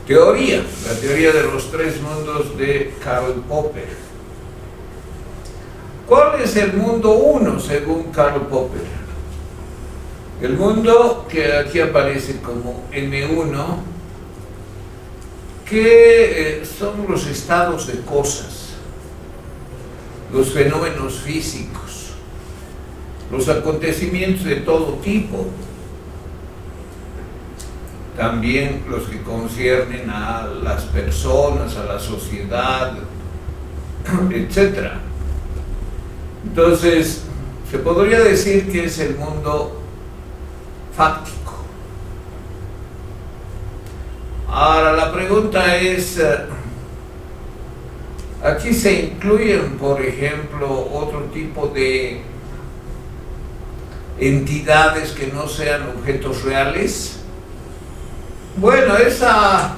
teoría, la teoría de los tres mundos de Karl Popper. ¿Cuál es el mundo 1 según Karl Popper? El mundo que aquí aparece como M1, que son los estados de cosas, los fenómenos físicos, los acontecimientos de todo tipo, también los que conciernen a las personas, a la sociedad, etc. Entonces, se podría decir que es el mundo fáctico. Ahora, la pregunta es, aquí se incluyen, por ejemplo, otro tipo de entidades que no sean objetos reales. Bueno, esa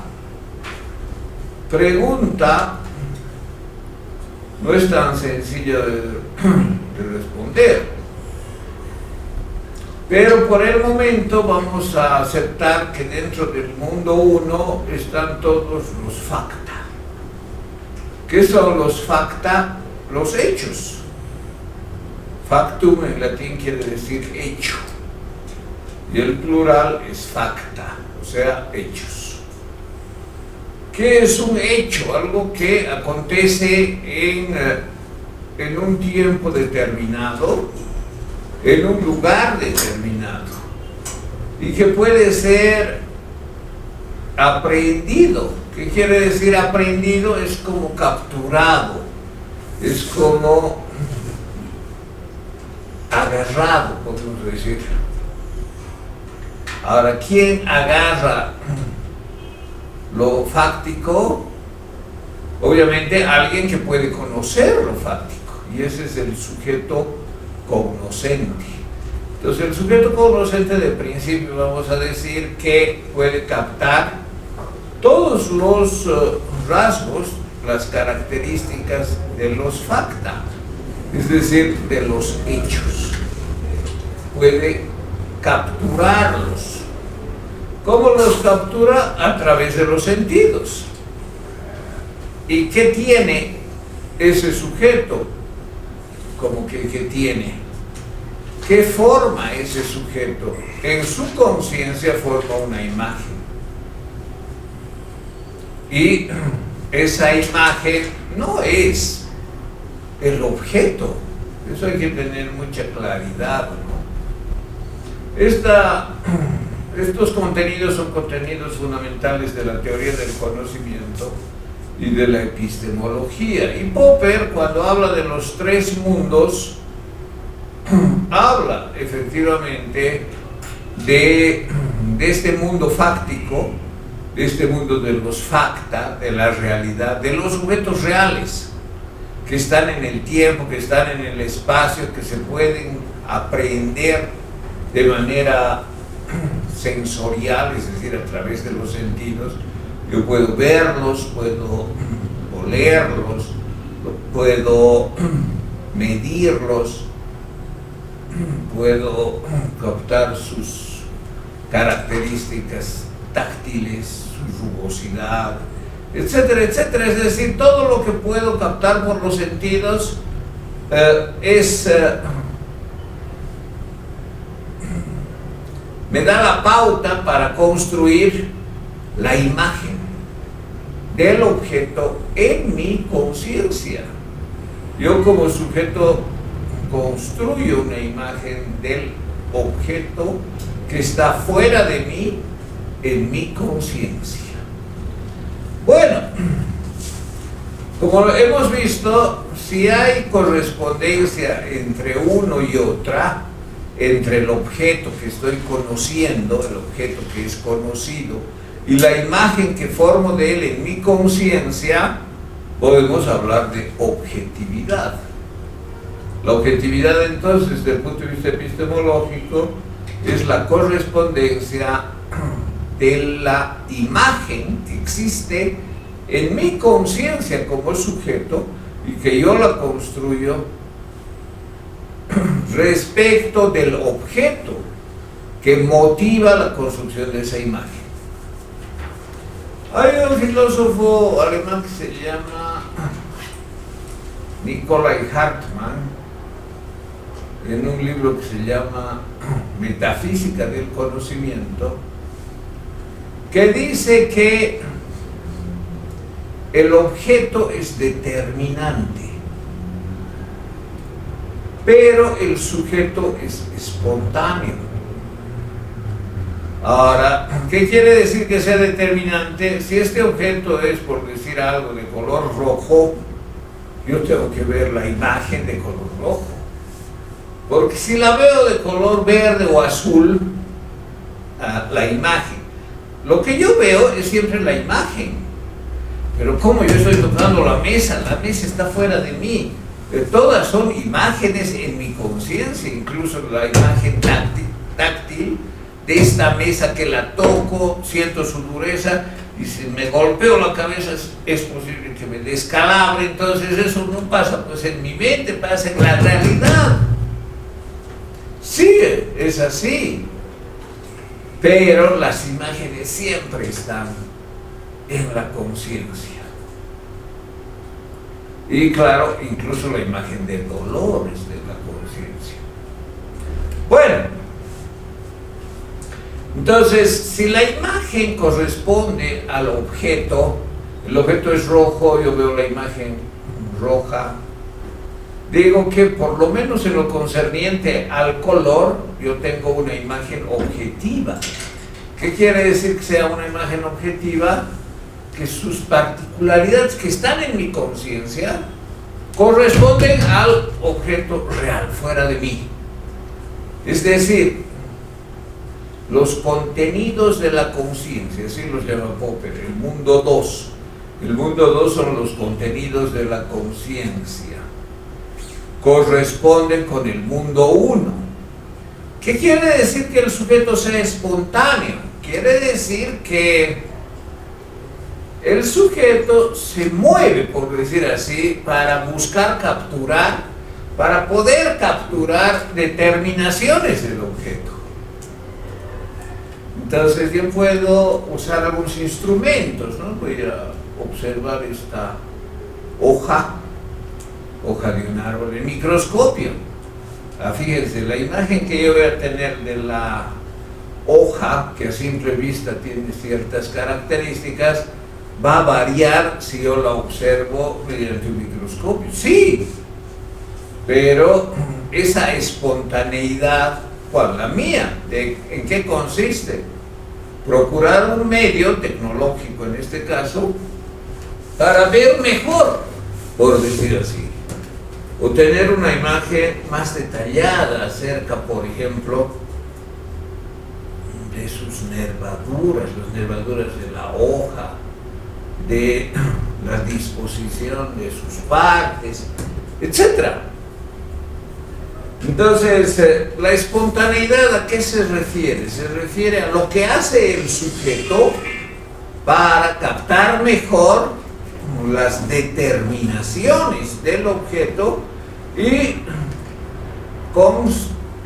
pregunta no es tan sencilla de responder, pero por el momento vamos a aceptar que dentro del mundo 1 están todos los facta. ¿Qué son los facta? Los hechos. Factum en latín quiere decir hecho, y el plural es facta, o sea, hechos. ¿Qué es un hecho? Algo que acontece en un tiempo determinado, en un lugar determinado, y que puede ser aprehendido. ¿Qué quiere decir aprehendido? Es como capturado, es como agarrado, podemos decir. Ahora, ¿quién agarra lo fáctico? Obviamente alguien que puede conocer lo fáctico, y ese es el sujeto cognoscente. Entonces, el sujeto cognoscente de principio vamos a decir que puede captar todos los rasgos, las características de los facta, es decir, de los hechos. Puede capturarlos. ¿Cómo los captura? A través de los sentidos. ¿Y qué tiene ese sujeto? ¿Cómo que tiene? ¿Qué forma ese sujeto? En su conciencia forma una imagen. Y esa imagen no es el objeto. Eso hay que tener mucha claridad, ¿no? Estos contenidos son contenidos fundamentales de la teoría del conocimiento y de la epistemología. Y Popper, cuando habla de los tres mundos, habla efectivamente de este mundo fáctico, de este mundo de los facta, de la realidad, de los objetos reales que están en el tiempo, que están en el espacio, que se pueden aprehender de manera sensorial, es decir, a través de los sentidos. Yo puedo verlos, puedo olerlos, puedo medirlos, puedo captar sus características táctiles, su rugosidad, etcétera, etcétera. Es decir, todo lo que puedo captar por los sentidos me da la pauta para construir la imagen del objeto en mi conciencia. Yo como sujeto construyo una imagen del objeto que está fuera de mí en mi conciencia. Bueno, como hemos visto, si hay correspondencia entre uno y otra, entre el objeto que estoy conociendo, el objeto que es conocido, y la imagen que formo de él en mi conciencia, podemos hablar de objetividad. La objetividad, entonces, desde el punto de vista epistemológico, es la correspondencia de la imagen que existe en mi conciencia como sujeto y que yo la construyo respecto del objeto que motiva la construcción de esa imagen. Hay un filósofo alemán que se llama Nikolai Hartmann, en un libro que se llama Metafísica del Conocimiento, que dice que el objeto es determinante, pero el sujeto es espontáneo. Ahora, ¿qué quiere decir que sea determinante? Si este objeto es, por decir algo, de color rojo, yo tengo que ver la imagen de color rojo. Porque si la veo de color verde o azul, la imagen, lo que yo veo es siempre la imagen. Pero como yo estoy tocando la mesa está fuera de mí. Todas son imágenes en mi conciencia, incluso la imagen táctil de esta mesa que la toco, siento su dureza, y si me golpeo la cabeza es posible que me descalabre. Entonces eso no pasa pues en mi mente, pasa en la realidad. Sí, es así, pero las imágenes siempre están en la conciencia. Y claro, incluso la imagen de dolor es de la conciencia. Bueno, entonces, si la imagen corresponde al objeto, el objeto es rojo, yo veo la imagen roja, digo que por lo menos en lo concerniente al color, yo tengo una imagen objetiva. ¿Qué quiere decir que sea una imagen objetiva? Que sus particularidades que están en mi conciencia corresponden al objeto real, fuera de mí. Es decir, los contenidos de la conciencia, así los llama Popper, el mundo 2. El mundo 2 son los contenidos de la conciencia. Corresponden con el mundo 1. ¿Qué quiere decir que el sujeto sea espontáneo? Quiere decir que el sujeto se mueve, por decir así, para buscar capturar, para poder capturar determinaciones del objeto. Entonces yo puedo usar algunos instrumentos, ¿no? Voy a observar esta hoja de un árbol en microscopio. Fíjense, la imagen que yo voy a tener de la hoja, que a simple vista tiene ciertas características, va a variar si yo la observo mediante un microscopio. Sí, pero esa espontaneidad, ¿cuál? La mía. ¿En qué consiste? Procurar un medio tecnológico, en este caso, para ver mejor, por decir así, o tener una imagen más detallada acerca, por ejemplo, de sus nervaduras, las nervaduras de la hoja, de la disposición de sus partes, etc. Entonces, la espontaneidad, ¿a qué se refiere? Se refiere a lo que hace el sujeto para captar mejor las determinaciones del objeto y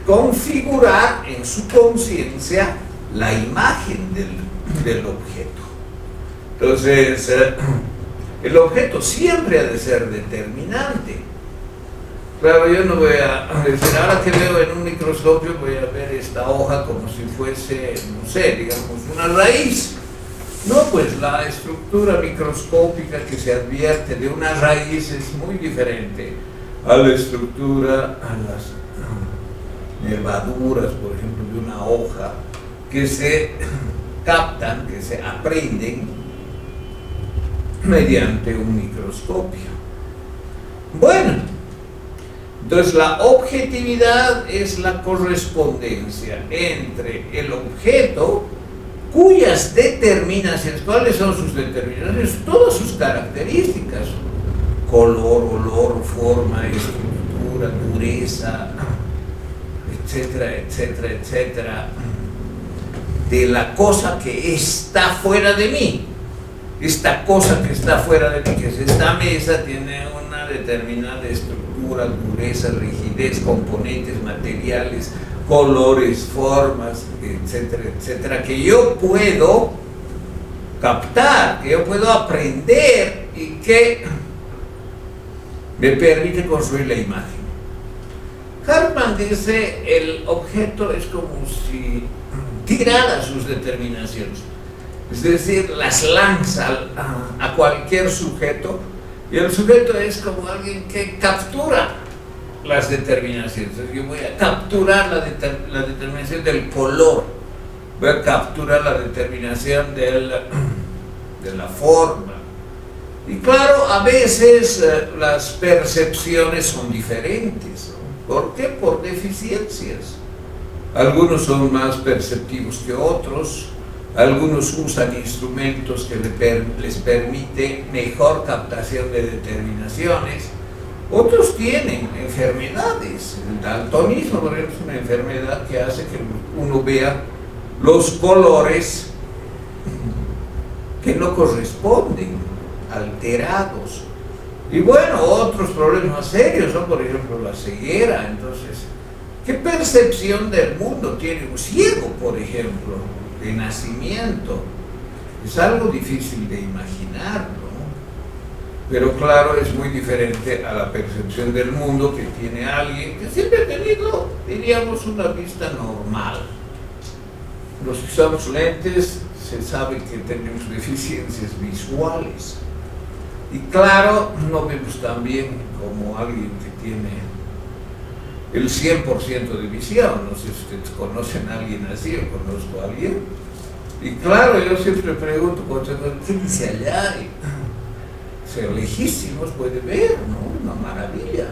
configurar en su conciencia la imagen del objeto. Entonces, el objeto siempre ha de ser determinante. Claro, yo no voy a decir, ahora que veo en un microscopio voy a ver esta hoja como si fuese, no sé, digamos, una raíz. No, pues la estructura microscópica que se advierte de una raíz es muy diferente a la estructura, a las nervaduras, por ejemplo, de una hoja, que se captan, que se aprenden mediante un microscopio. Bueno, entonces la objetividad es la correspondencia entre el objeto, cuyas determinaciones, ¿cuáles son sus determinaciones? Todas sus características, color, olor, forma, estructura, dureza, etcétera, etcétera, etcétera, de la cosa que está fuera de mí. Esta cosa que está fuera de mí, que es esta mesa, tiene una determinada estructura, dureza, rigidez, componentes materiales, colores, formas, etcétera, etcétera, que yo puedo captar, que yo puedo aprender y que me permite construir la imagen. Hartman dice, el objeto es como si tirara sus determinaciones, es decir, las lanza a cualquier sujeto, y el sujeto es como alguien que captura las determinaciones. Yo voy a capturar la determinación del color, voy a capturar la determinación de la forma. Y claro, a veces las percepciones son diferentes, ¿no? ¿Por qué? Por deficiencias. Algunos son más perceptivos que otros, algunos usan instrumentos que les permite mejor captación de determinaciones, otros tienen enfermedades. El daltonismo, por ejemplo, es una enfermedad que hace que uno vea los colores que no corresponden, alterados. Y bueno, otros problemas serios, ¿no? Por ejemplo, la ceguera. Entonces, ¿qué percepción del mundo tiene un ciego, por ejemplo, de nacimiento? Es algo difícil de imaginar, ¿no? Pero claro, es muy diferente a la percepción del mundo que tiene alguien que siempre ha tenido, diríamos, una vista normal. Los que usamos lentes se sabe que tenemos deficiencias visuales. Y claro, no vemos tan bien como alguien que tiene el 100% de visión. No sé si ustedes conocen a alguien así, o conozco a alguien. Y claro, yo siempre pregunto, ¿qué dice allá? Y ser lejísimos puede ver, ¿no? Una maravilla.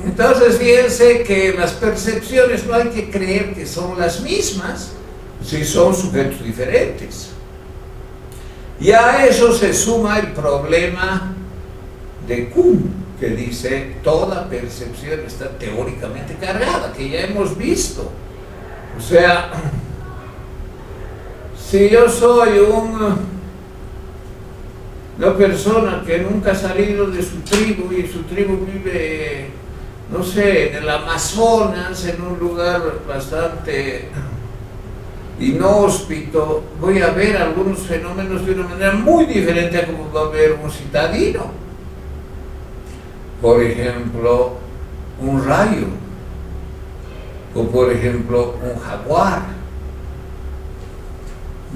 Entonces, fíjense que las percepciones no hay que creer que son las mismas, si son sujetos diferentes. Y a eso se suma el problema de Kuhn, que dice toda percepción está teóricamente cargada, que ya hemos visto. O sea, si yo soy una persona que nunca ha salido de su tribu y su tribu vive, no sé, en el Amazonas, en un lugar bastante inhóspito, voy a ver algunos fenómenos de una manera muy diferente a como va a ver un citadino. Por ejemplo, un rayo, o por ejemplo, un jaguar.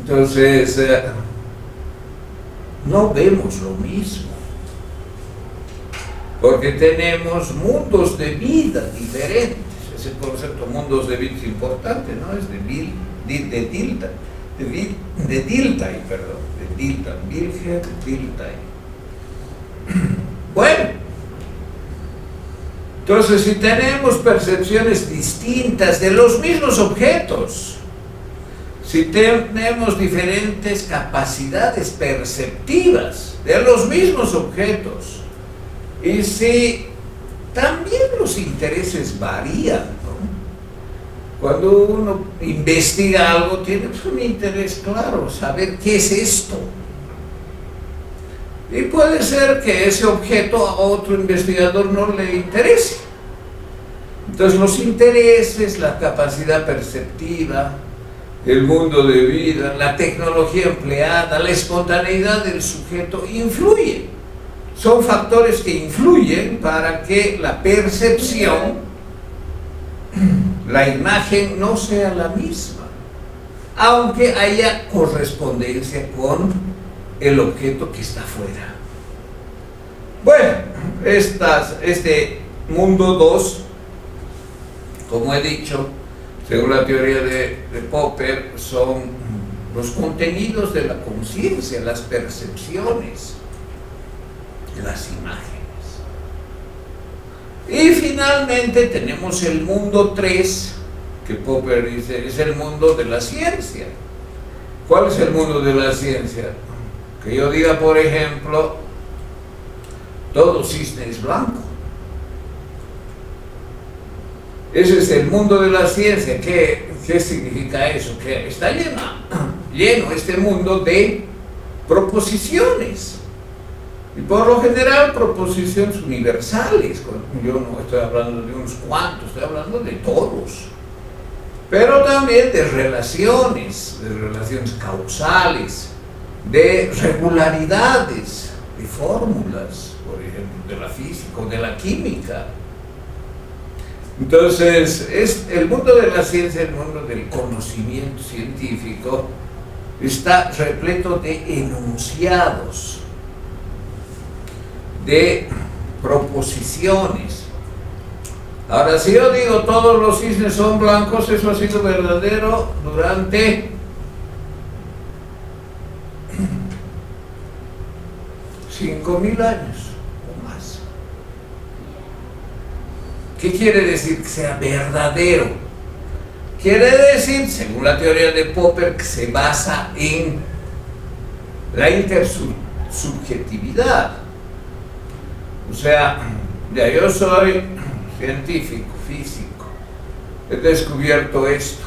Entonces, no vemos lo mismo, porque tenemos mundos de vida diferentes. Ese concepto mundos de vida es importante, ¿no? Es de Dilthey, Wilhelm Dilthey. Bueno, entonces si tenemos percepciones distintas de los mismos objetos, si tenemos diferentes capacidades perceptivas de los mismos objetos, y si también los intereses varían, cuando uno investiga algo, tiene un interés claro, saber qué es esto. Y puede ser que ese objeto a otro investigador no le interese. Entonces los intereses, la capacidad perceptiva, el mundo de vida, la tecnología empleada, la espontaneidad del sujeto influyen. Son factores que influyen para que la percepción, la imagen no sea la misma, aunque haya correspondencia con el objeto que está fuera. Bueno, este mundo 2, como he dicho, según la teoría de Popper, son los contenidos de la conciencia, las percepciones, las imágenes. Y finalmente tenemos el mundo 3, que Popper dice, es el mundo de la ciencia. ¿Cuál es el mundo de la ciencia? Que yo diga, por ejemplo, todo cisne es blanco. Ese es el mundo de la ciencia. ¿Qué significa eso? Que está lleno este mundo de proposiciones. Y por lo general proposiciones universales. Yo no estoy hablando de unos cuantos, estoy hablando de todos. pero también de relaciones causales, de regularidades, de fórmulas, por ejemplo, de la física o de la química. Entonces, el mundo de la ciencia, el mundo del conocimiento científico, está repleto de enunciados, de proposiciones. Ahora, si yo digo todos los cisnes son blancos, eso ha sido verdadero durante 5.000 años o más. ¿Qué quiere decir que sea verdadero? Quiere decir, según la teoría de Popper, que se basa en la intersubjetividad. O sea, ya yo soy científico, físico, he descubierto esto.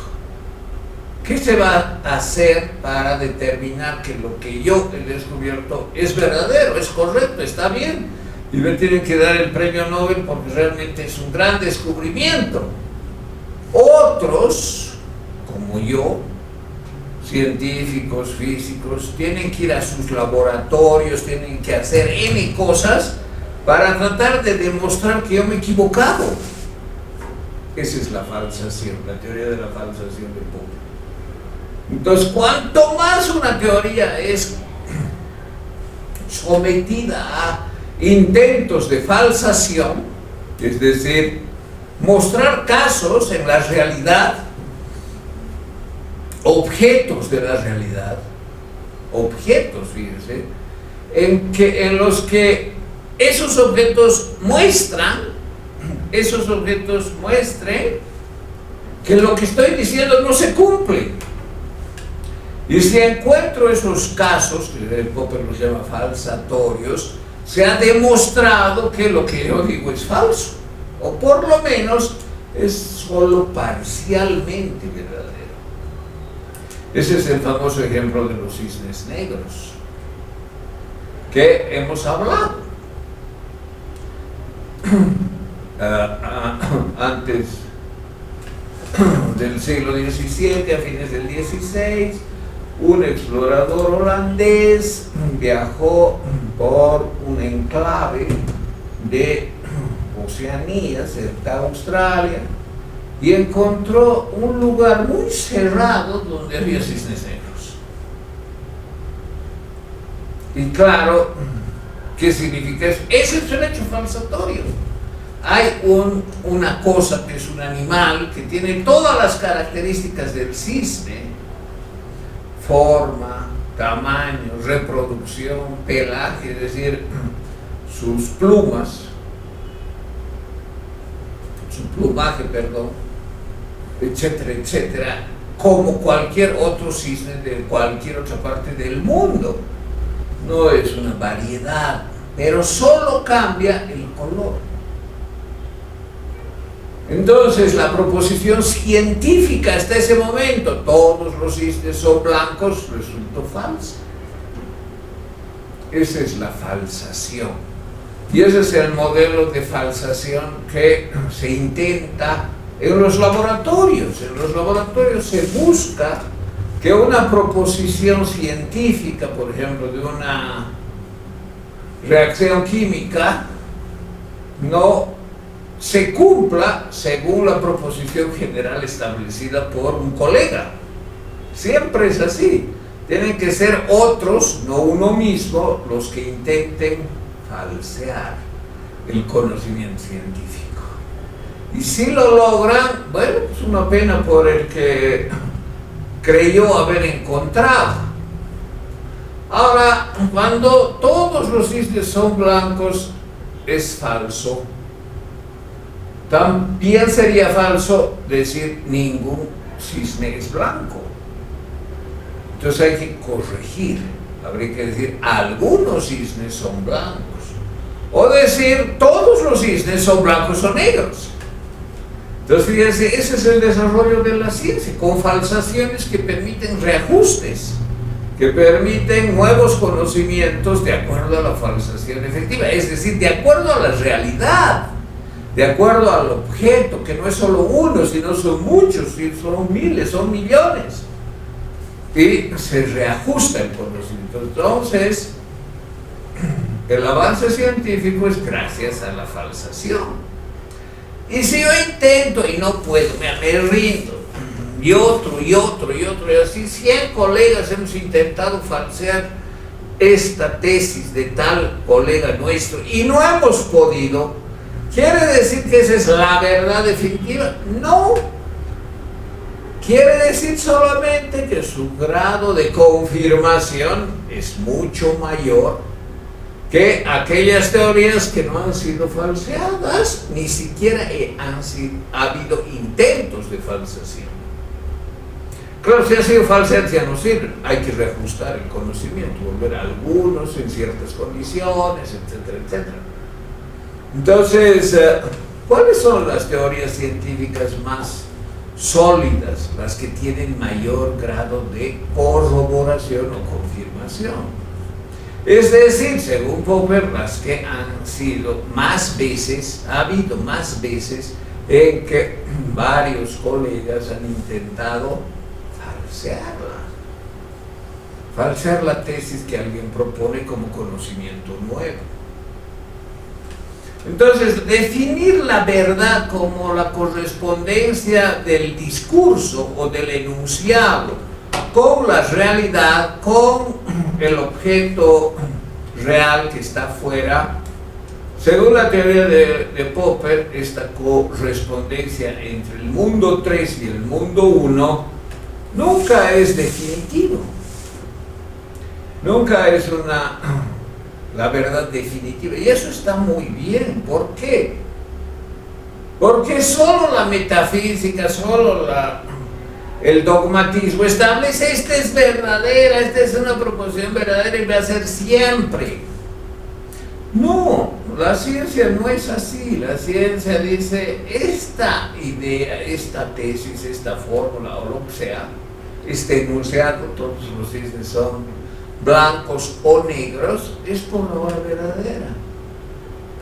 ¿Qué se va a hacer para determinar que lo que yo he descubierto es verdadero, es correcto, está bien? Y me tienen que dar el premio Nobel porque realmente es un gran descubrimiento. Otros, como yo, científicos, físicos, tienen que ir a sus laboratorios, tienen que hacer N cosas para tratar de demostrar que yo me he equivocado. Esa es la falsación, la teoría de la falsación de Popper. Entonces, cuanto más una teoría es sometida a intentos de falsación, es decir, mostrar casos en la realidad, objetos de la realidad, objetos, fíjense, en los que esos objetos muestren que lo que estoy diciendo no se cumple. Y si encuentro esos casos, que Popper los llama falsatorios, se ha demostrado que lo que yo digo es falso, o por lo menos es solo parcialmente verdadero. Ese es el famoso ejemplo de los cisnes negros, que hemos hablado. Antes del siglo XVII, a fines del XVI, un explorador holandés viajó por un enclave de Oceanía, cerca de Australia, y encontró un lugar muy cerrado donde había cisnes negros. Y claro, ¿qué significa eso? Ese es un hecho falsatorio. Hay una cosa que es un animal que tiene todas las características del cisne: forma, tamaño, reproducción, pelaje, es decir, sus plumas, su plumaje, etcétera, etcétera, como cualquier otro cisne de cualquier otra parte del mundo. No es una variedad, pero solo cambia el color. Entonces, la proposición científica hasta ese momento, todos los cisnes son blancos, resultó falsa. Esa es la falsación. Y ese es el modelo de falsación que se intenta en los laboratorios. En los laboratorios se busca que una proposición científica, por ejemplo, de una reacción química, no se cumpla según la proposición general establecida por un colega. Siempre es así. Tienen que ser otros, no uno mismo, los que intenten falsear el conocimiento científico. Y si lo logran, bueno, es una pena por el que creyó haber encontrado. Ahora, cuando todos los cisnes son blancos, es falso. También sería falso decir ningún cisne es blanco. Entonces hay que corregir. Habría que decir algunos cisnes son blancos. O decir todos los cisnes son blancos o negros. Entonces fíjense, ese es el desarrollo de la ciencia, con falsaciones que permiten reajustes, que permiten nuevos conocimientos de acuerdo a la falsación efectiva, es decir, de acuerdo a la realidad. de acuerdo al objeto, que no es solo uno, sino son muchos, son miles, son millones, y se reajusta el conocimiento. Entonces, el avance científico es gracias a la falsación. Y si yo intento y no puedo, me rindo, y otro, y así 100 colegas hemos intentado falsear esta tesis de tal colega nuestro y no hemos podido, ¿quiere decir que esa es la verdad definitiva? No. Quiere decir solamente que su grado de confirmación es mucho mayor que aquellas teorías que no han sido falseadas, ni siquiera ha habido intentos de falsación. Claro, si ha sido falseada ya no sirve, hay que reajustar el conocimiento, volver a algunos en ciertas condiciones, etcétera, etcétera. Entonces, ¿cuáles son las teorías científicas más sólidas, las que tienen mayor grado de corroboración o confirmación? Es decir, según Popper, las que han sido más veces, ha habido más veces en que varios colegas han intentado falsear la tesis que alguien propone como conocimiento nuevo. Entonces, definir la verdad como la correspondencia del discurso o del enunciado con la realidad, con el objeto real que está fuera, según la teoría de Popper, esta correspondencia entre el mundo 3 y el mundo 1 nunca es definitivo, nunca es la verdad definitiva, y eso está muy bien. ¿Por qué? Porque solo la metafísica, solo el dogmatismo establece esta es verdadera, esta es una proposición verdadera y va a ser siempre. No, la ciencia no es así. La ciencia dice esta idea, esta tesis, esta fórmula o lo que sea, este enunciado, todos los cisnes son blancos o negros, es por ahora verdadera,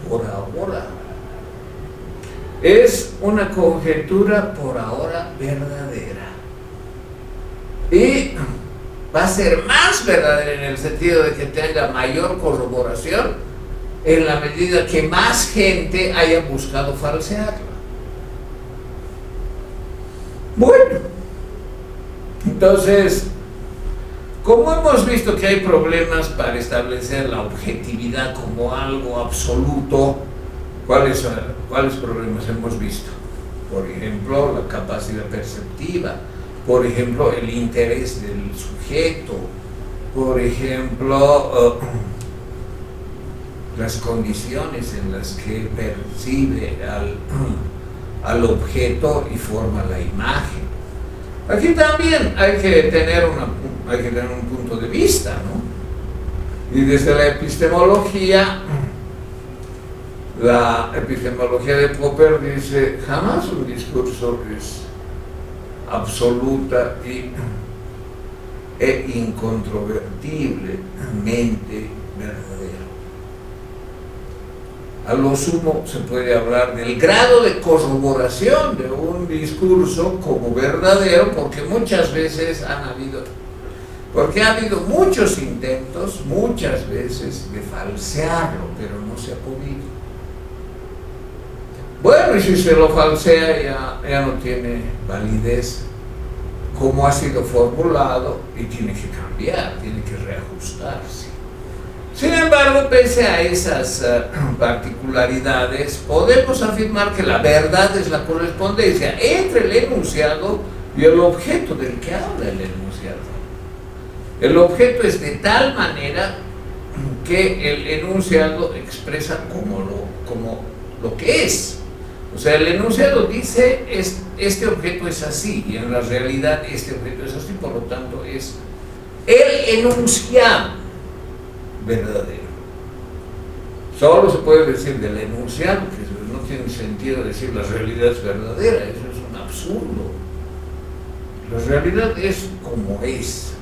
por ahora. Es una conjetura por ahora verdadera. Y va a ser más verdadera en el sentido de que tenga mayor corroboración en la medida que más gente haya buscado falsearla. Bueno, entonces, como hemos visto que hay problemas para establecer la objetividad como algo absoluto, ¿cuáles problemas hemos visto? Por ejemplo, la capacidad perceptiva, por ejemplo, el interés del sujeto, por ejemplo, las condiciones en las que percibe al objeto y forma la imagen. Aquí también hay que tener un punto de vista, ¿no? Y desde la epistemología de Popper dice, jamás un discurso es absoluta e incontrovertiblemente verdadero. A lo sumo se puede hablar del grado de corroboración de un discurso como verdadero, porque muchas veces ha habido muchos intentos, muchas veces, de falsearlo, pero no se ha podido. Bueno, y si se lo falsea ya no tiene validez como ha sido formulado y tiene que cambiar, tiene que reajustarse. Sin embargo, pese a esas particularidades, podemos afirmar que la verdad es la correspondencia entre el enunciado y el objeto del que habla el enunciado. El objeto es de tal manera que el enunciado expresa como lo que es. O sea, el enunciado dice, este objeto es así, y en la realidad este objeto es así, por lo tanto es el enunciado verdadero. Solo se puede decir del enunciado, que no tiene sentido decir la realidad es verdadera, eso es un absurdo. La realidad es como es.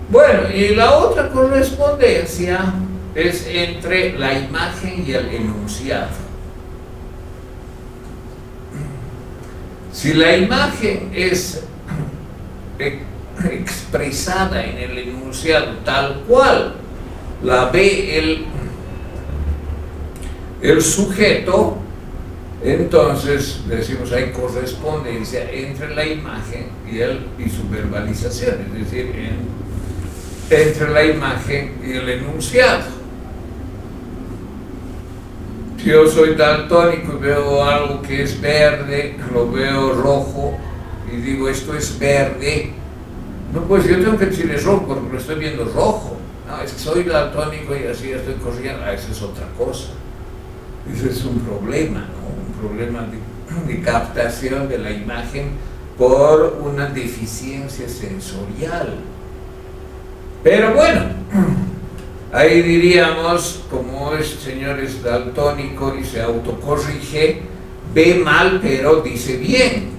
Bueno, y la otra correspondencia es entre la imagen y el enunciado. Si la imagen es expresada en el enunciado tal cual la ve el sujeto, entonces decimos hay correspondencia entre la imagen y su verbalización, es decir, entre la imagen y el enunciado. Si yo soy daltónico y veo algo que es verde, lo veo rojo y digo esto es verde, no, pues yo tengo que decir es rojo porque lo estoy viendo rojo. No, es que soy daltónico y así estoy corriendo. Esa es otra cosa. Ese es un problema, ¿no? Un problema de captación de la imagen por una deficiencia sensorial. Pero bueno, ahí diríamos, como este señor es daltónico y se autocorrige, ve mal pero dice bien.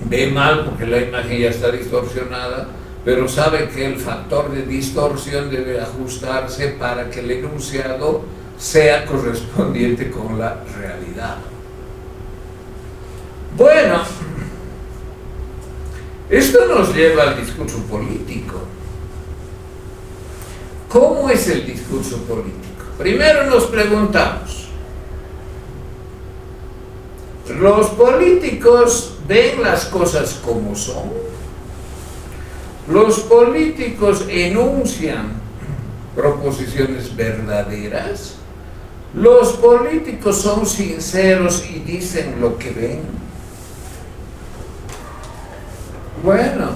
Ve mal porque la imagen ya está distorsionada, pero sabe que el factor de distorsión debe ajustarse para que el enunciado sea correspondiente con la realidad. Bueno, esto nos lleva al discurso político. ¿Cómo es el discurso político? Primero nos preguntamos, ¿los políticos ven las cosas como son? ¿Los políticos enuncian proposiciones verdaderas? ¿Los políticos son sinceros y dicen lo que ven? Bueno,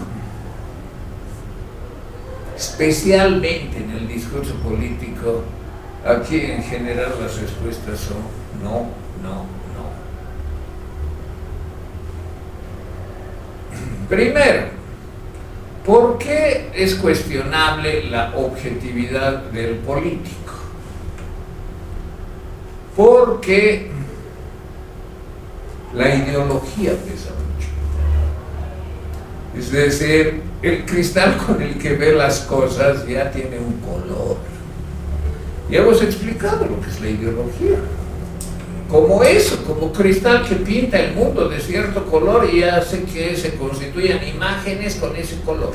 especialmente en el discurso político, aquí en general las respuestas son no, no, no. Primero, ¿por qué es cuestionable la objetividad del político? Porque la ideología pesa mucho. Es decir, el cristal con el que ve las cosas ya tiene un color. Ya hemos explicado lo que es la ideología. Como eso, como cristal que pinta el mundo de cierto color y hace que se constituyan imágenes con ese color.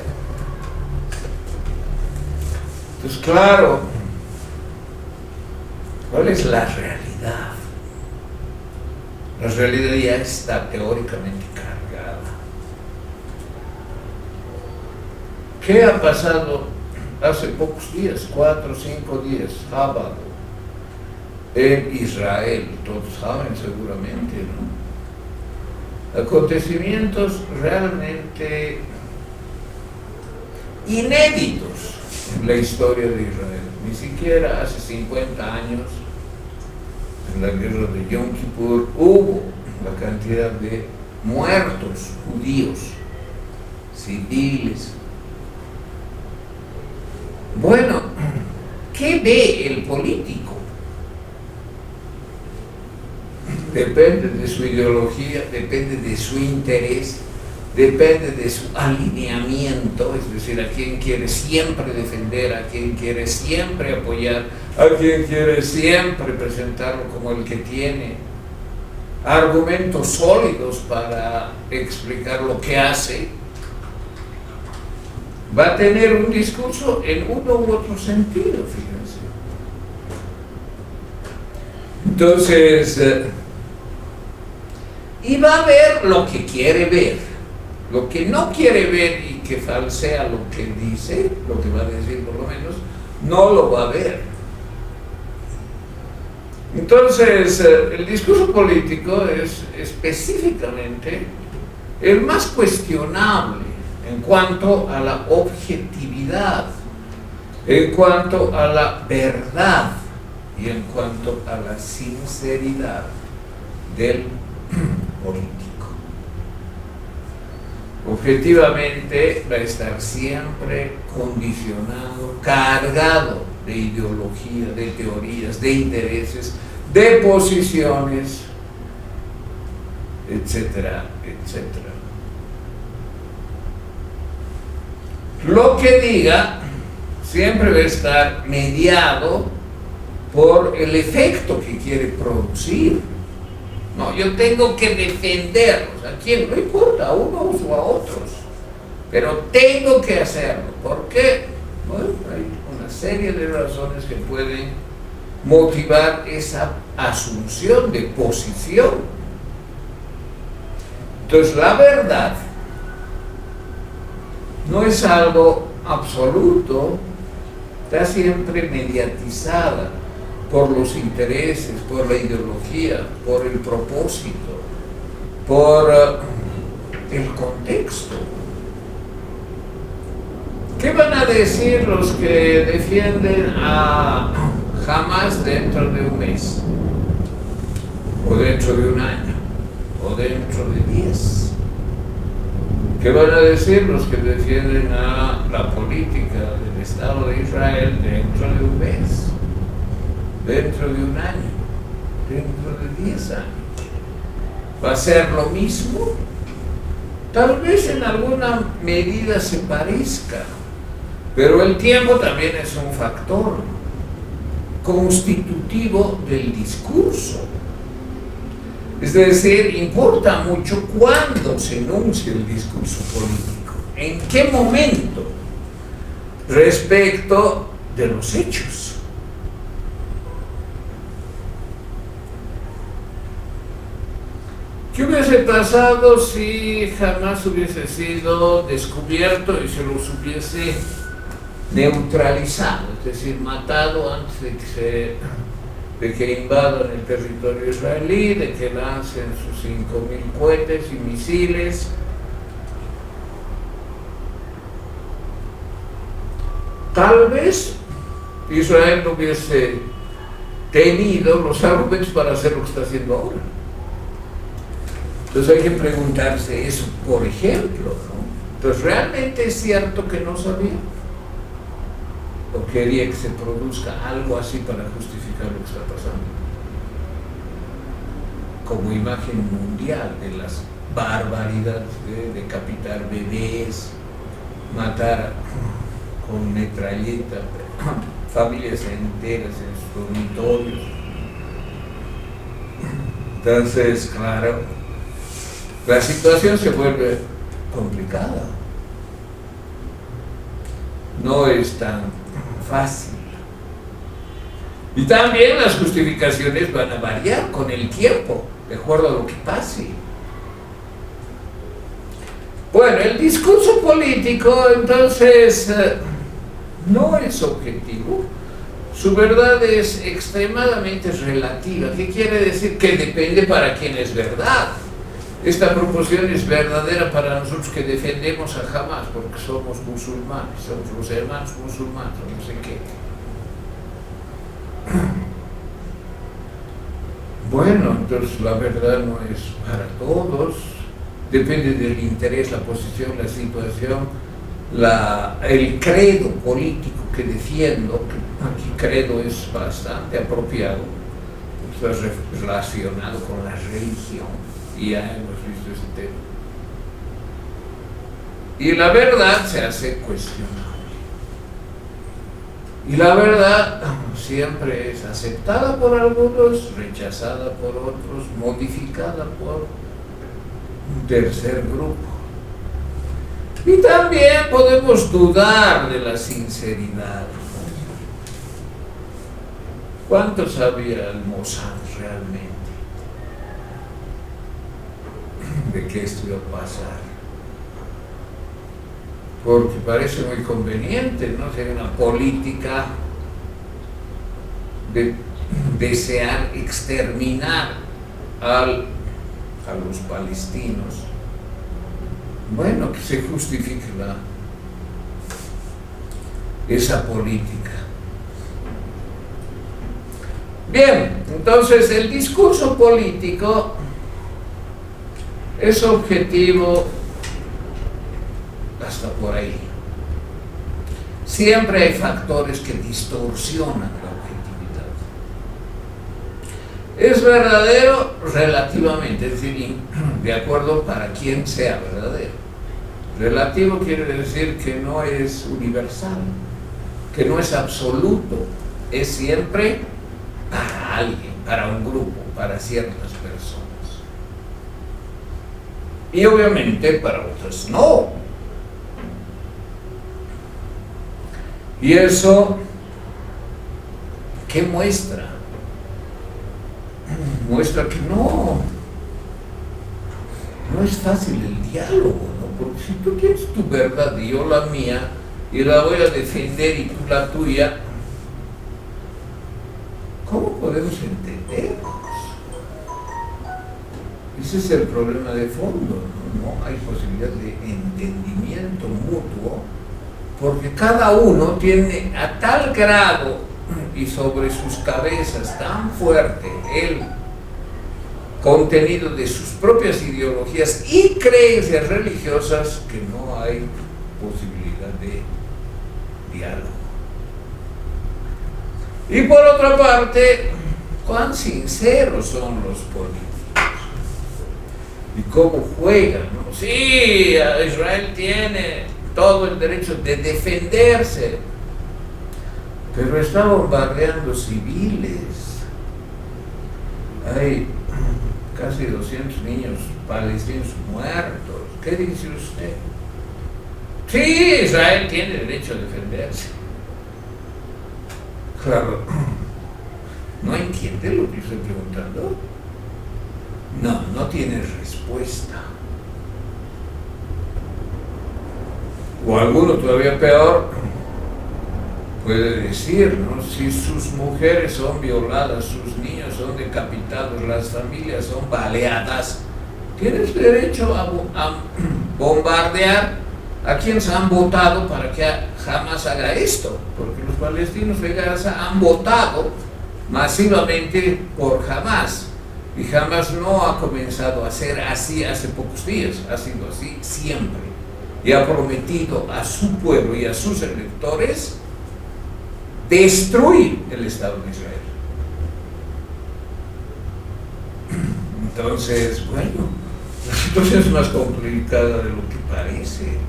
Entonces, claro, ¿cuál es la realidad? La realidad ya está teóricamente cargada. ¿Qué ha pasado hace pocos días, 4 o 5 días, sábado, en Israel? Todos saben seguramente, ¿no? Acontecimientos realmente inéditos en la historia de Israel. Ni siquiera hace 50 años, en la guerra de Yom Kippur, hubo la cantidad de muertos judíos, civiles. Bueno, ¿qué ve el político? Depende de su ideología, depende de su interés, depende de su alineamiento, es decir, a quien quiere siempre defender, a quien quiere siempre apoyar, a quien quiere siempre presentarlo como el que tiene argumentos sólidos para explicar lo que hace. Va a tener un discurso en uno u otro sentido, fíjense. Entonces, y va a ver lo que quiere ver. Lo que no quiere ver y que falsea lo que dice, lo que va a decir por lo menos, no lo va a ver. Entonces, el discurso político es específicamente el más cuestionable en cuanto a la objetividad, en cuanto a la verdad y en cuanto a la sinceridad del político. Objetivamente va a estar siempre condicionado, cargado de ideología, de teorías, de intereses, de posiciones, etcétera, etcétera. Lo que diga siempre va a estar mediado por el efecto que quiere producir. No, yo tengo que defenderlos. ¿A quién? No importa, a unos o a otros. Pero tengo que hacerlo. ¿Por qué? Bueno, hay una serie de razones que pueden motivar esa asunción de posición. Entonces, la verdad no es algo absoluto, está siempre mediatizada por los intereses, por la ideología, por el propósito, por el contexto. ¿Qué van a decir los que defienden a Hamas dentro de un mes? ¿O dentro de un año? ¿O dentro de 10? ¿Qué van a decir los que defienden a la política del Estado de Israel dentro de un mes? ¿Dentro de un año? ¿Dentro de 10 años? ¿Va a ser lo mismo? Tal vez en alguna medida se parezca, pero el tiempo también es un factor constitutivo del discurso. Es decir, importa mucho cuándo se enuncia el discurso político, en qué momento, respecto de los hechos. ¿Qué hubiese pasado si jamás hubiese sido descubierto y se los hubiese neutralizado, es decir, matado antes de que invadan el territorio israelí, de que lancen sus 5.000 cohetes y misiles? Tal vez Israel no hubiese tenido los argumentos para hacer lo que está haciendo ahora. Entonces hay que preguntarse eso, por ejemplo, ¿no? Entonces, ¿realmente es cierto que no sabía? ¿O quería que se produzca algo así para justificar lo que está pasando? Como imagen mundial de las barbaridades de decapitar bebés, matar con metralleta familias enteras en sus dormitorios. Entonces, claro, la situación se vuelve complicada. No es tan fácil. Y también las justificaciones van a variar con el tiempo, de acuerdo a lo que pase. Bueno, el discurso político, entonces, no es objetivo. Su verdad es extremadamente relativa. ¿Qué quiere decir? Que depende para quién es verdad. Esta proposición es verdadera para nosotros que defendemos a Hamas porque somos musulmanes, somos los hermanos musulmanes, no sé qué. Bueno, entonces la verdad no es para todos, depende del interés, la posición, la situación, el credo político que defiendo, que aquí credo es bastante apropiado, está relacionado con la religión. Y ya hemos visto ese tema. Y la verdad se hace cuestionable. Y la verdad siempre es aceptada por algunos, rechazada por otros, modificada por un tercer grupo. Y también podemos dudar de la sinceridad. ¿Cuánto sabía el Mossad realmente de que esto iba a pasar? Porque parece muy conveniente, ¿no? Sería una política de desear exterminar a los palestinos. Bueno, que se justifique esa política. Bien, entonces el discurso político es objetivo hasta por ahí. Siempre hay factores que distorsionan la objetividad. Es verdadero relativamente, es decir, de acuerdo para quien sea verdadero. Relativo quiere decir que no es universal, que no es absoluto, es siempre para alguien, para un grupo, para ciertas personas. y obviamente para otras no. Y eso, ¿qué muestra? Muestra que no es fácil el diálogo, ¿no? Porque si tú tienes tu verdad y yo la mía, y la voy a defender y tú la tuya, ¿cómo podemos entendernos? Ese es el problema de fondo, ¿no? No hay posibilidad de entendimiento mutuo, porque cada uno tiene a tal grado y sobre sus cabezas tan fuerte el contenido de sus propias ideologías y creencias religiosas que no hay posibilidad de diálogo. Y por otra parte, cuán sinceros son los políticos y cómo juegan, ¿no? Sí, Israel tiene todo el derecho de defenderse, pero está bombardeando civiles. Hay casi 200 niños palestinos muertos. ¿Qué dice usted? Sí, Israel tiene derecho a defenderse. Claro, ¿no entiende lo que estoy preguntando? No tiene respuesta. O alguno todavía peor puede decir, ¿no? Si sus mujeres son violadas, sus niños son decapitados, las familias son baleadas, tienes derecho a bombardear a quienes han votado para que jamás haga esto, porque los palestinos de Gaza han votado masivamente por Hamas, y Hamas no ha comenzado a ser así hace pocos días, ha sido así siempre, y ha prometido a su pueblo y a sus electores destruir el Estado de Israel. Entonces, bueno, la situación es más complicada de lo que parece.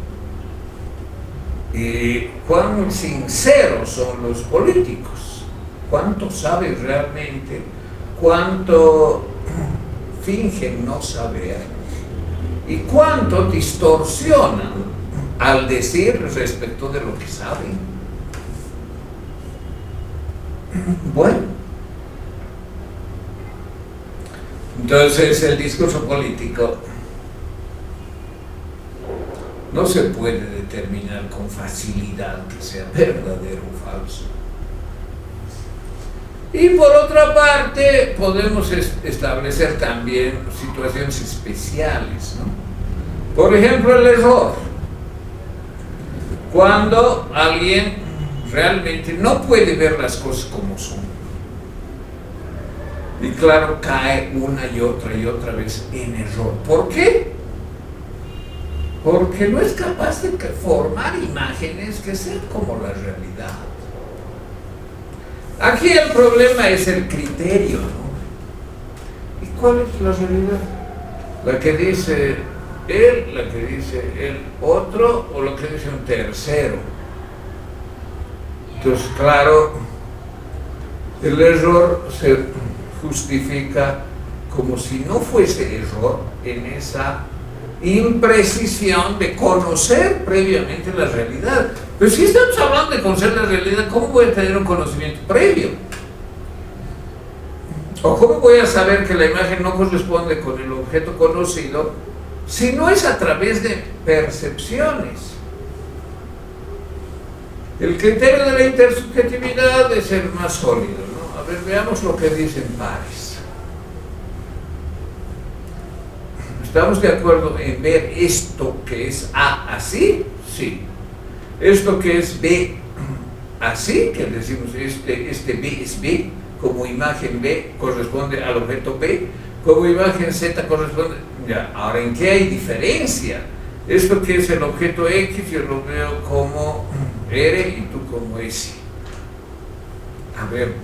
¿Cuán sinceros son los políticos? ¿Cuánto saben realmente? ¿Cuánto fingen no saber? ¿Y cuánto distorsionan al decir respecto de lo que saben? Bueno, entonces el discurso político no se puede determinar con facilidad que sea verdadero o falso. Y por otra parte, podemos establecer también situaciones especiales, ¿no? Por ejemplo, el error. Cuando alguien realmente no puede ver las cosas como son. Y claro, cae una y otra vez en error. ¿Por qué? Porque no es capaz de formar imágenes que sean como la realidad. Aquí el problema es el criterio, ¿no? ¿Y cuál es la realidad? ¿La que dice él, la que dice el otro o lo que dice un tercero? Entonces, claro, el error se justifica como si no fuese error en esa imprecisión de conocer previamente la realidad. Pero si estamos hablando de conocer la realidad, ¿cómo voy a tener un conocimiento previo? ¿O cómo voy a saber que la imagen no corresponde con el objeto conocido si no es a través de percepciones? El criterio de la intersubjetividad es el más sólido, ¿no? A ver, veamos lo que dicen pares. ¿Estamos de acuerdo en ver esto que es A así? Sí. Esto que es B así, que decimos este B es B, como imagen B corresponde al objeto B, como imagen Z corresponde... Ya, ahora, ¿en qué hay diferencia? Esto que es el objeto X, yo lo veo como R y tú como S. A ver,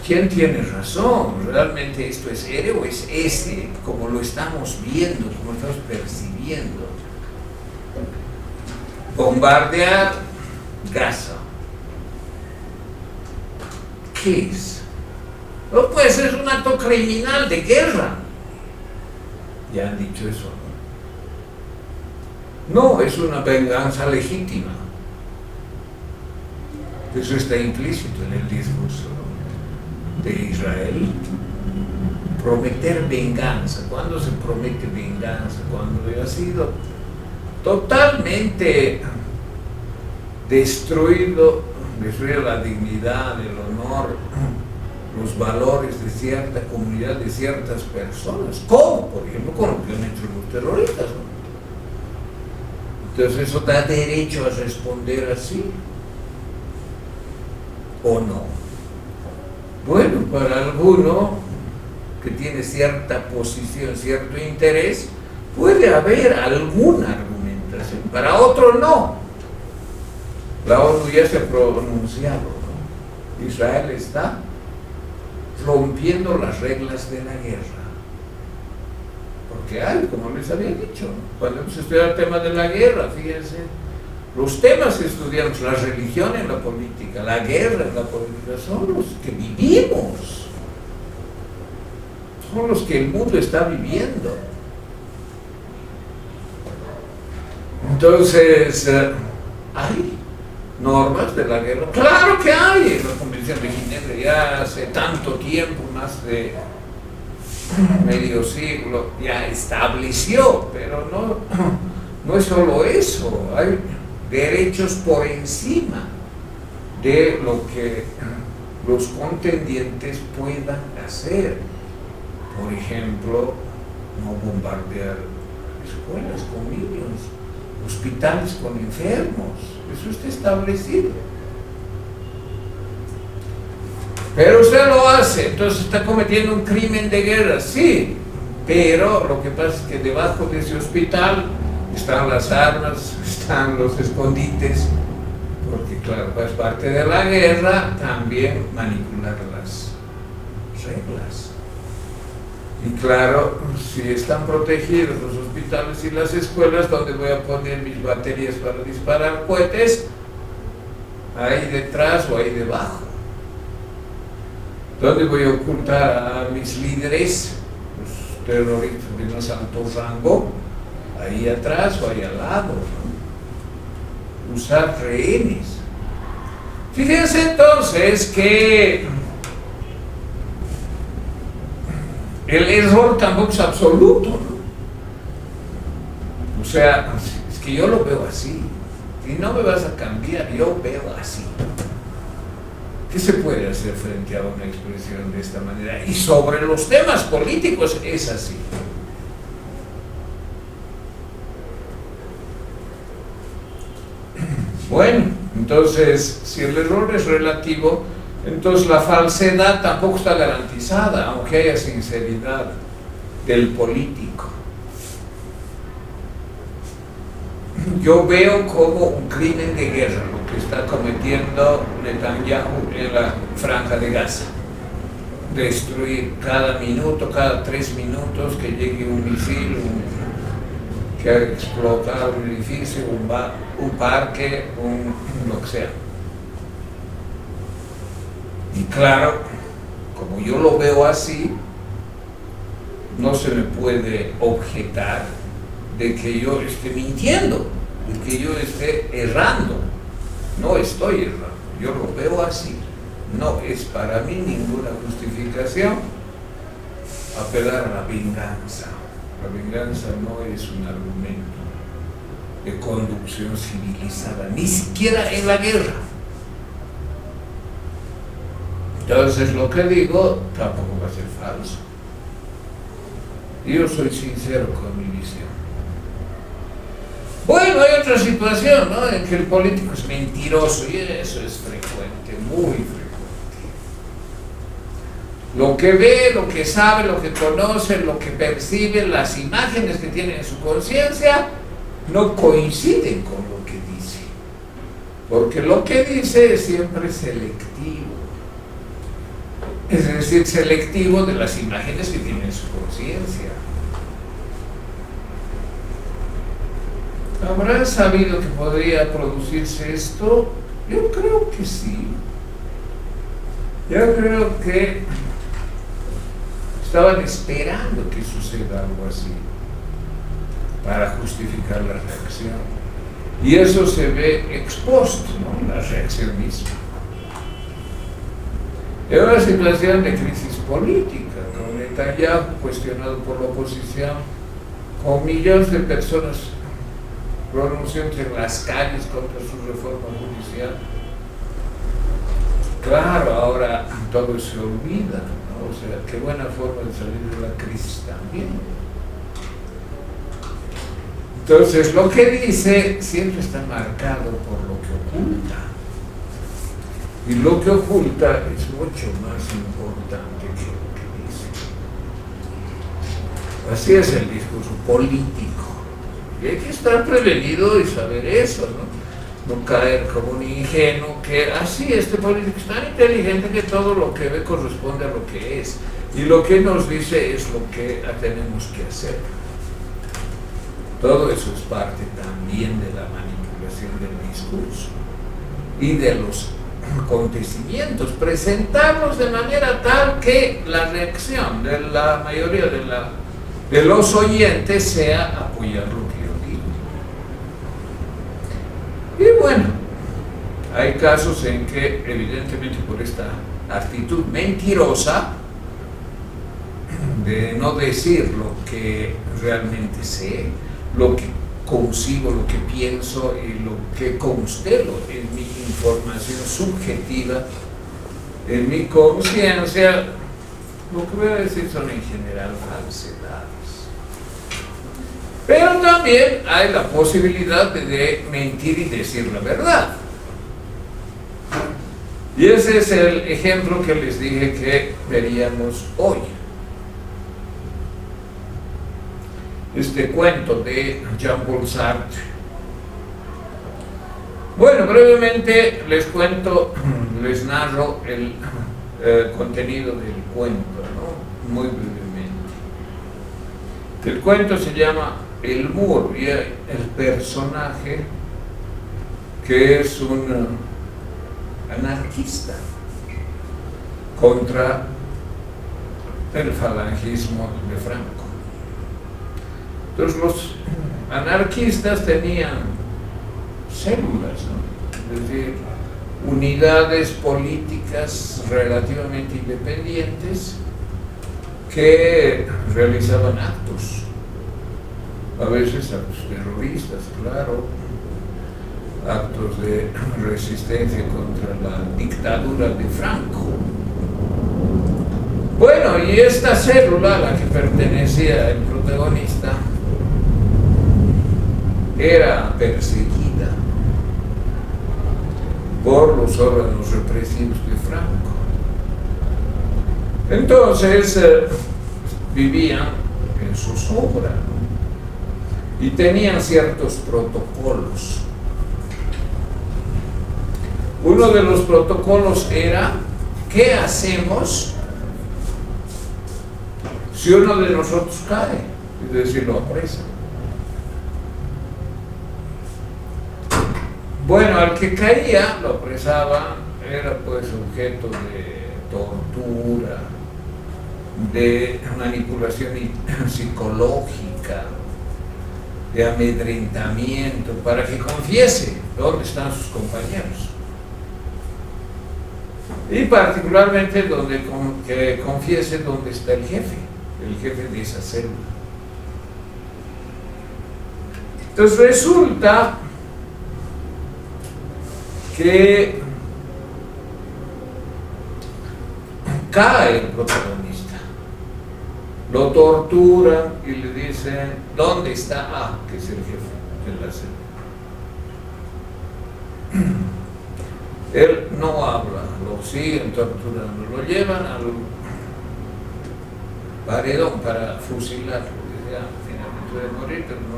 ¿quién tiene razón? ¿Realmente esto es R o es S? Como lo estamos viendo, como lo estamos percibiendo. Bombardear Gaza. ¿Qué es? No, pues es un acto criminal de guerra. Ya han dicho eso, ¿no? No, es una venganza legítima. Eso está implícito en el discurso de Israel. Prometer venganza. ¿Cuándo se promete venganza? Cuando ha sido totalmente destruida la dignidad, el honor, los valores de cierta comunidad, de ciertas personas, como por ejemplo con lo que han hecho los terroristas, ¿no? Entonces eso da derecho a responder así, ¿o no? Bueno, para alguno que tiene cierta posición, cierto interés, puede haber alguna argumentación, para otro no. La ONU ya se ha pronunciado, ¿no? Israel está rompiendo las reglas de la guerra. Porque hay, como les había dicho, cuando hemos estudiado el tema de la guerra, fíjense, los temas que estudiamos, la religión en la política, la guerra en la política, son los que vivimos, son los que el mundo está viviendo. Entonces, hay normas de la guerra, claro que hay, en la Convención de Ginebra ya hace tanto tiempo, más de medio siglo, ya estableció, pero no es solo eso, hay derechos por encima de lo que los contendientes puedan hacer. Por ejemplo, no bombardear escuelas con niños, hospitales con enfermos, eso está establecido. Pero usted lo hace, entonces está cometiendo un crimen de guerra, sí, pero lo que pasa es que debajo de ese hospital están las armas, están los escondites, porque claro, es parte de la guerra también manipular las reglas. Y claro, si están protegidos los hospitales y las escuelas, ¿dónde voy a poner mis baterías para disparar cohetes? Ahí detrás o ahí debajo. ¿Dónde voy a ocultar a mis líderes, los terroristas de más alto rango? Ahí atrás o ahí al lado, ¿no? Usar rehenes. Fíjense entonces que el error tampoco es absoluto, ¿no? O sea, es que yo lo veo así, y no me vas a cambiar, yo veo así. ¿Qué se puede hacer frente a una expresión de esta manera? Y sobre los temas políticos es así. Bueno, entonces, si el error es relativo, entonces la falsedad tampoco está garantizada, aunque haya sinceridad del político. Yo veo como un crimen de guerra lo que está cometiendo Netanyahu en la Franja de Gaza. Destruir cada minuto, cada 3 minutos que llegue un misil, que haga explotar un edificio, un parque, lo que sea. Y claro, como yo lo veo así, no se me puede objetar de que yo esté mintiendo, de que yo esté errando. No estoy errando, yo lo veo así. No es para mí ninguna justificación apelar a la venganza. La venganza no es un argumento de conducción civilizada, ni siquiera en la guerra. Entonces lo que digo tampoco va a ser falso. Yo soy sincero con mi visión. Bueno, hay otra situación, ¿no?, en que el político es mentiroso, y eso es frecuente, muy frecuente. Lo que ve, lo que sabe, lo que conoce, lo que percibe, las imágenes que tiene en su conciencia, no coinciden con lo que dice. Porque lo que dice es siempre selectivo. Es decir, selectivo de las imágenes que tiene en su conciencia. ¿Habrán sabido que podría producirse esto? Yo creo que sí. Yo creo que estaban esperando que suceda algo así. para justificar la reacción. Y eso se ve expuesto, ¿no? La reacción misma. En una situación de crisis política, con Netanyahu cuestionado por la oposición, con millones de personas pronunciándose en las calles contra su reforma judicial, claro, ahora todo se olvida, ¿no? O sea, qué buena forma de salir de la crisis también. Entonces, lo que dice siempre está marcado por lo que oculta. Y lo que oculta es mucho más importante que lo que dice. Así es el discurso político. Y hay que estar prevenido y saber eso, ¿no? No caer como un ingenuo que así este político es tan inteligente que todo lo que ve corresponde a lo que es. Y lo que nos dice es lo que tenemos que hacer. Todo eso es parte también de la manipulación del discurso y de los acontecimientos, presentarlos de manera tal que la reacción de la mayoría de los oyentes sea apoyar lo que yo digo. Y bueno, hay casos en que evidentemente por esta actitud mentirosa de no decir lo que realmente sé, lo que concibo, lo que pienso y lo que constelo en mi información subjetiva, en mi conciencia, lo que voy a decir son en general falsedades. Pero también hay la posibilidad de mentir y decir la verdad. Y ese es el ejemplo que les dije que veríamos hoy. Este cuento de Jean-Paul Sartre. Bueno, brevemente les cuento, les narro el contenido del cuento, ¿no? Muy brevemente. El cuento se llama El Muro y el personaje, que es un anarquista contra el falangismo de Franco. Entonces los anarquistas tenían células, ¿no? Es decir, unidades políticas relativamente independientes que realizaban actos, a veces actos terroristas, claro, actos de resistencia contra la dictadura de Franco. Bueno, y esta célula a la que pertenecía el protagonista era perseguida por los órganos represivos de Franco. Entonces vivían en zozobra, ¿no? Y tenían ciertos protocolos. Uno de los protocolos era: ¿qué hacemos si uno de nosotros cae? Es decir, lo apresan. Bueno, al que caía lo apresaban, era pues objeto de tortura, de manipulación psicológica, de amedrentamiento, para que confiese dónde están sus compañeros. Y particularmente que confiese dónde está el jefe de esa célula. Entonces resulta que cae el protagonista, lo torturan y le dicen: ¿dónde está A, que es el jefe de la célula? Él no habla, lo siguen torturando, lo llevan al paredón para fusilarlo. Ya, finalmente debe morir, pero no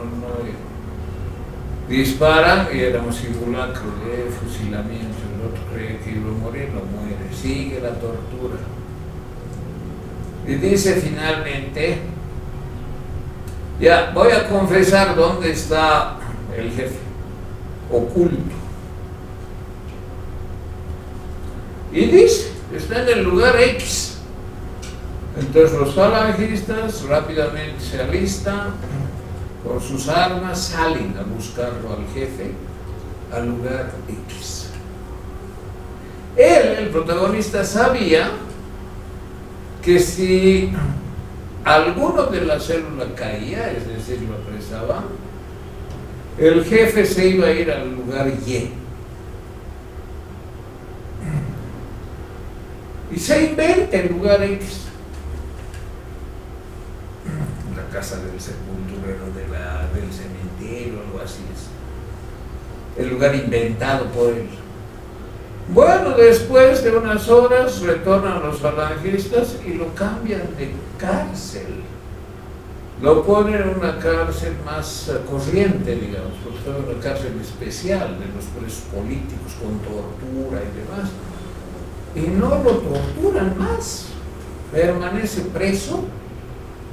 disparan y era un simulacro de fusilamiento. El otro cree que iba a morir, no muere, sigue la tortura. Y dice finalmente: ya, voy a confesar dónde está el jefe, oculto. Y dice: está en el lugar X. Entonces los falangistas rápidamente se alistan, con sus armas salen a buscarlo al jefe al lugar X. Él, el protagonista, sabía que si alguno de la célula caía, es decir, lo apresaba, el jefe se iba a ir al lugar Y. Y se inventa el lugar X. La casa del sepulturero del cementerio, algo así es. El lugar inventado por él. Bueno, después de unas horas retornan los falangistas y lo cambian de cárcel. Lo ponen en una cárcel más corriente, digamos, porque fue una cárcel especial de los presos políticos con tortura y demás. Y no lo torturan más. Permanece preso,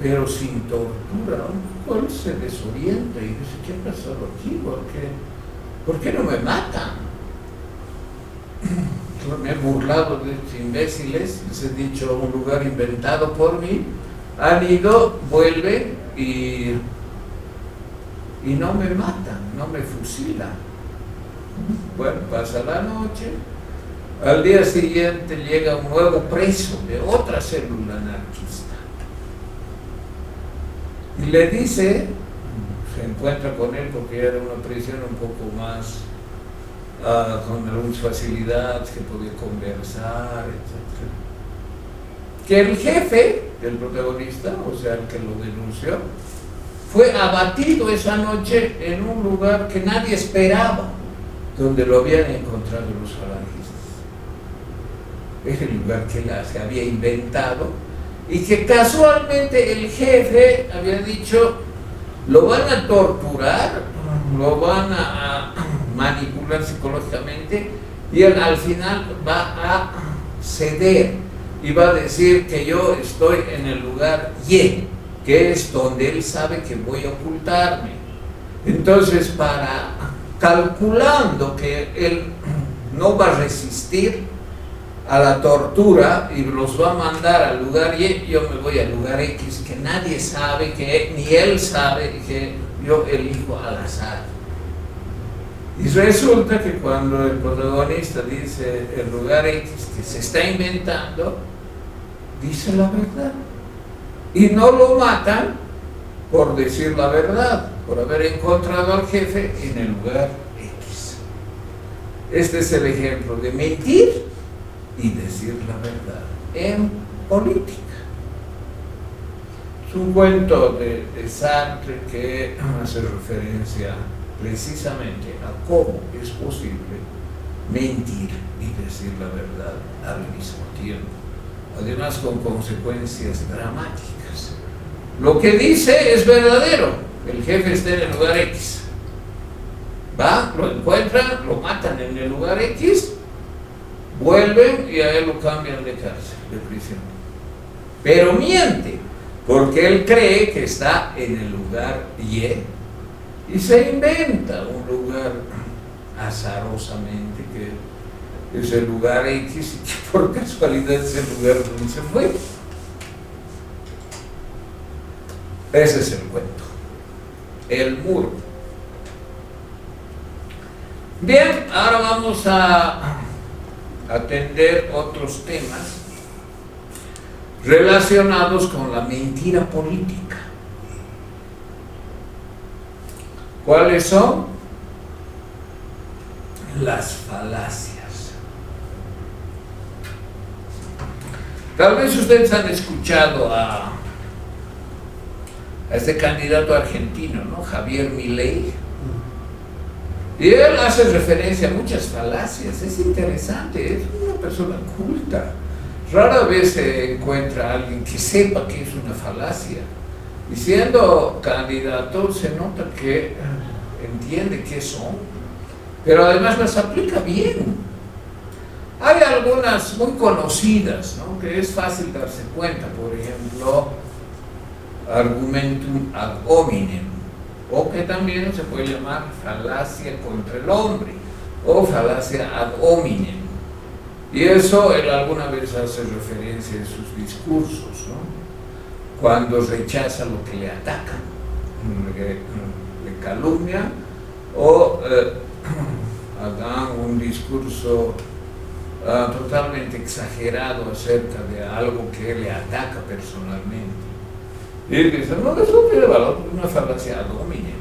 pero sin tortura. Él se desorienta y dice, ¿qué ha pasado aquí? ¿Por qué no me matan? Yo me he burlado de estos imbéciles, les he dicho un lugar inventado por mí, han ido, vuelven y no me matan, no me fusilan. Bueno, pasa la noche, al día siguiente llega un nuevo preso de otra célula anarquista y le dice, se encuentra con él porque era una prisión un poco más con algunas facilidades, que podía conversar, etc. Que el jefe del protagonista, o sea, el que lo denunció, fue abatido esa noche en un lugar que nadie esperaba, donde lo habían encontrado los falangistas. Es el lugar que se había inventado y que casualmente el jefe había dicho, lo van a torturar, lo van a manipular psicológicamente y él al final va a ceder y va a decir que yo estoy en el lugar Y, que es donde él sabe que voy a ocultarme. Entonces, calculando que él no va a resistir a la tortura y los va a mandar al lugar Y, yo me voy al lugar X, que nadie sabe, que ni él sabe, que yo elijo al azar. Y resulta que cuando el protagonista dice el lugar X que se está inventando, dice la verdad. Y no lo matan por decir la verdad, por haber encontrado al jefe en el lugar X. Este es el ejemplo de mentir y decir la verdad en política. Es un cuento de Sartre que hace referencia precisamente a cómo es posible mentir y decir la verdad al mismo tiempo, además con consecuencias dramáticas. Lo que dice es verdadero, el jefe está en el lugar X, va, lo encuentran, lo matan en el lugar X, vuelven y a él lo cambian de cárcel, de prisión, pero miente, porque él cree que está en el lugar Y se inventa un lugar azarosamente que es el lugar X y que por casualidad es el lugar donde se fue. Ese es el cuento, el muro. Bien, ahora vamos a atender otros temas relacionados con la mentira política. ¿Cuáles son? Las falacias. Tal vez ustedes han escuchado a este candidato argentino, ¿no? Javier Milei. Y él hace referencia a muchas falacias. Es interesante, es una persona culta. Rara vez se encuentra a alguien que sepa que es una falacia. Y siendo candidato se nota que entiende qué son, pero además las aplica bien. Hay algunas muy conocidas, ¿no?, que es fácil darse cuenta. Por ejemplo, argumentum ad hominem, o que también se puede llamar falacia contra el hombre, o falacia ad hominem. Y eso él alguna vez hace referencia en sus discursos, ¿no?, cuando rechaza lo que le atacan. le calumnian o hagan un discurso totalmente exagerado acerca de algo que le ataca personalmente. Y dicen, no, eso tiene valor, una falacia ad hominem.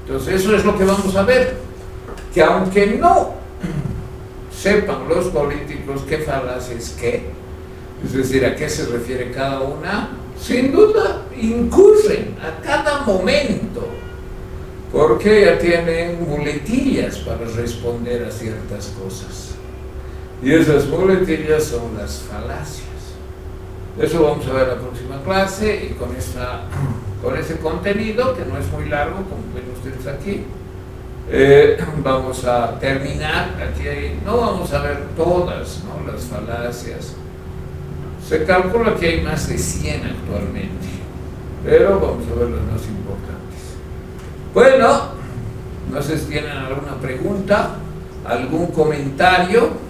Entonces eso es lo que vamos a ver, que aunque no sepan los políticos qué falacia es qué, es decir, a qué se refiere cada una, sin duda incurren a cada momento, porque ya tienen muletillas para responder a ciertas cosas. Y esas muletillas son las falacias. Eso vamos a ver en la próxima clase y con ese contenido, que no es muy largo, como ven ustedes aquí, vamos a terminar. Aquí no vamos a ver todas, ¿no?, las falacias. Se calcula que hay más de 100 actualmente, pero vamos a ver las más importantes. Bueno, no sé si tienen alguna pregunta, algún comentario.